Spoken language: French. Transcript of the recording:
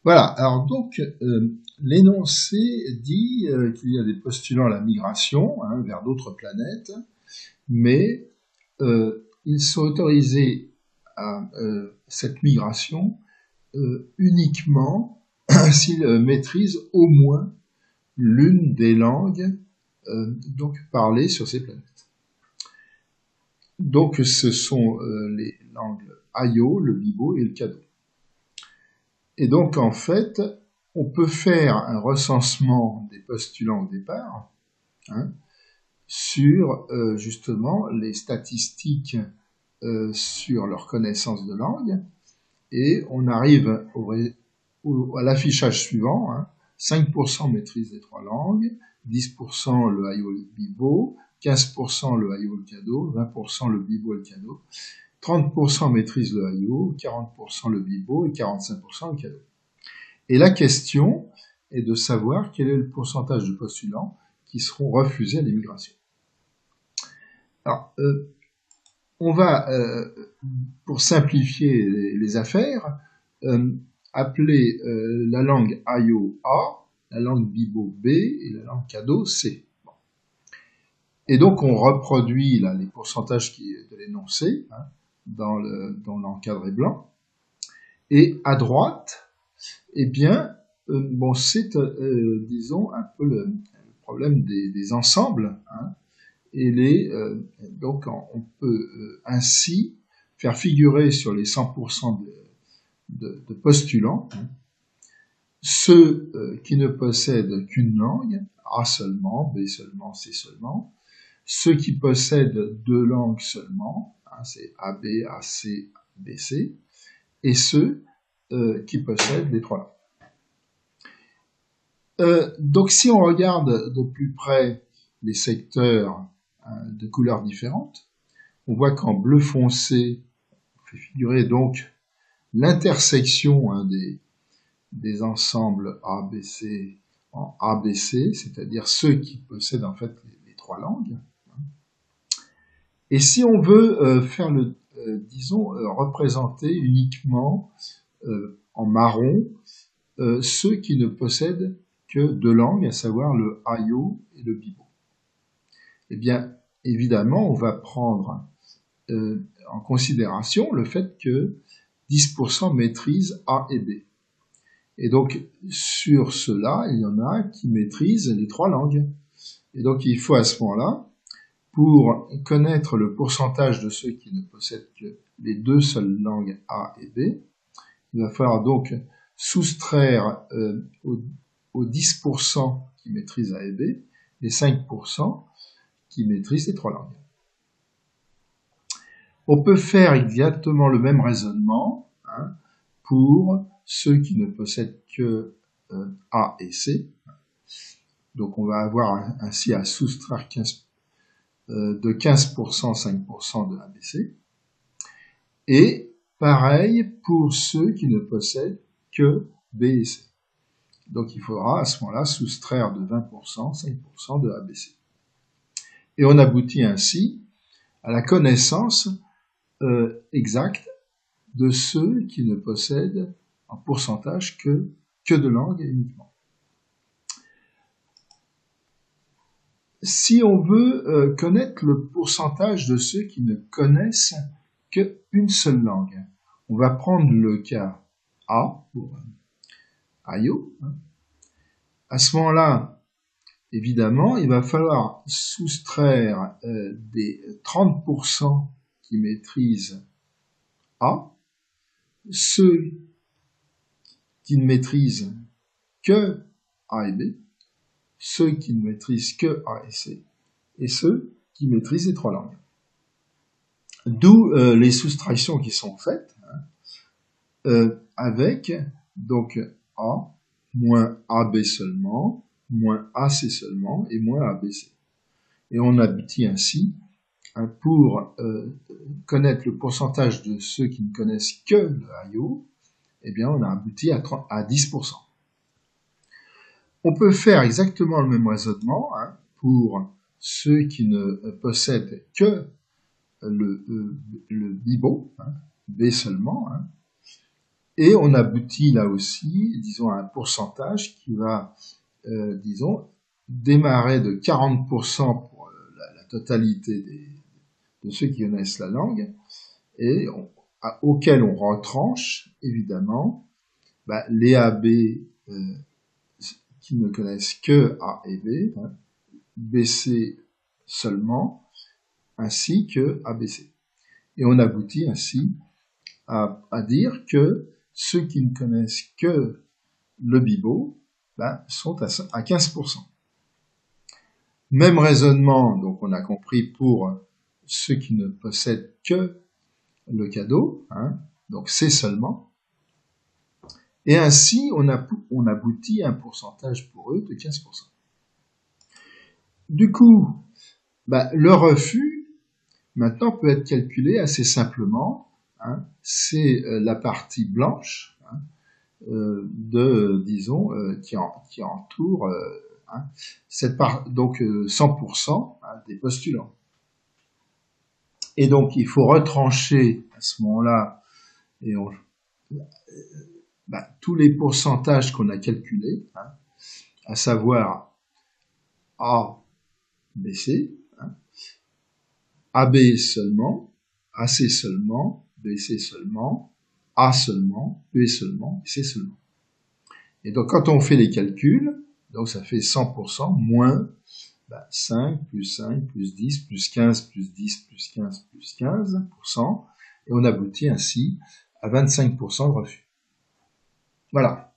Voilà, alors donc l'énoncé dit qu'il y a des postulants à la migration vers d'autres planètes, mais ils sont autorisés à cette migration uniquement s'ils maîtrisent au moins l'une des langues donc parlées sur ces planètes. Donc ce sont les langues Ayo, le Bibo et le Caddo. Et donc en fait, on peut faire un recensement des postulants au départ sur justement les statistiques sur leur connaissance de langue, et on arrive à l'affichage suivant, 5% maîtrise des 3 langues, 10% le Ayo le Bibo, 15% le Ayo le Caddo, 20% le Bibo et le Caddo, 30% maîtrise le Ayo, 40% le Bibo et 45% le Caddo. Et la question est de savoir quel est le pourcentage de postulants qui seront refusés à l'immigration. Alors, on va, pour simplifier les affaires, appeler la langue Ayo A, la langue Bibo B et la langue Caddo C. Bon. Et donc on reproduit là les pourcentages de l'énoncé dans l'encadré blanc. Et à droite, eh bien, bon, c'est disons un peu le problème des ensembles. Et donc on peut ainsi faire figurer sur les 100% de postulants ceux qui ne possèdent qu'une langue, A seulement, B seulement, C seulement, ceux qui possèdent 2 langues seulement, c'est AB, AC, BC, et ceux qui possèdent les 3 langues. Donc si on regarde de plus près les secteurs de couleurs différentes, on voit qu'en bleu foncé, on fait figurer donc l'intersection des ensembles ABC en ABC, c'est-à-dire ceux qui possèdent en fait les 3 langues. Et si on veut faire disons, représenter uniquement en marron ceux qui ne possèdent que 2 langues, à savoir le Ayo et le Bibo. Eh bien, évidemment, on va prendre en considération le fait que 10% maîtrisent A et B. Et donc, sur cela, il y en a qui maîtrisent les 3 langues. Et donc, il faut à ce moment-là, pour connaître le pourcentage de ceux qui ne possèdent que les 2 seules langues A et B, il va falloir donc soustraire aux 10% qui maîtrisent A et B les 5% qui maîtrisent les 3 langues. On peut faire exactement le même raisonnement pour ceux qui ne possèdent que A et C. Donc on va avoir ainsi à soustraire de 15% 5% de ABC. Et pareil pour ceux qui ne possèdent que B et C. Donc il faudra à ce moment-là soustraire de 20% 5% de ABC. Et on aboutit ainsi à la connaissance exacte de ceux qui ne possèdent en pourcentage que 2 langues uniquement. Si on veut connaître le pourcentage de ceux qui ne connaissent qu'une seule langue, on va prendre le cas A pour Ayo. À ce moment-là, évidemment, il va falloir soustraire des 30% qui maîtrisent A, ceux qui ne maîtrisent que A et B, ceux qui ne maîtrisent que A et C, et ceux qui maîtrisent les 3 langues. D'où les soustractions qui sont faites avec donc A moins AB seulement, moins AC seulement et moins ABC. Et on aboutit ainsi pour connaître le pourcentage de ceux qui ne connaissent que le Ayo, eh bien on a abouti à 10%. On peut faire exactement le même raisonnement pour ceux qui ne possèdent que le Bibo, B seulement, Et on aboutit là aussi, disons, à un pourcentage qui va, disons, démarrer de 40% pour la totalité de ceux qui connaissent la langue, et auquel on retranche, évidemment, les AB qui ne connaissent que A et B, hein, BC seulement, ainsi que ABC. Et on aboutit ainsi à dire que ceux qui ne connaissent que le bibo sont à 15%. Même raisonnement, donc on a compris pour ceux qui ne possèdent que le cadeau, hein, donc c'est seulement. Et ainsi, on aboutit à un pourcentage pour eux de 15%. Du coup, le refus, maintenant, peut être calculé assez simplement. Hein, c'est la partie blanche, hein, disons, qui entoure hein, cette part, donc 100% hein, des postulants. Et donc, il faut retrancher à ce moment-là tous les pourcentages qu'on a calculés, hein, à savoir A, B, C, hein, AB seulement, AC seulement, BC seulement, A seulement, B seulement, C seulement. Et donc, quand on fait les calculs, donc ça fait 100% moins 5, plus 5, plus 10, plus 15, plus 10, plus 15, plus 15%, et on aboutit ainsi à 25% de refus. Voilà.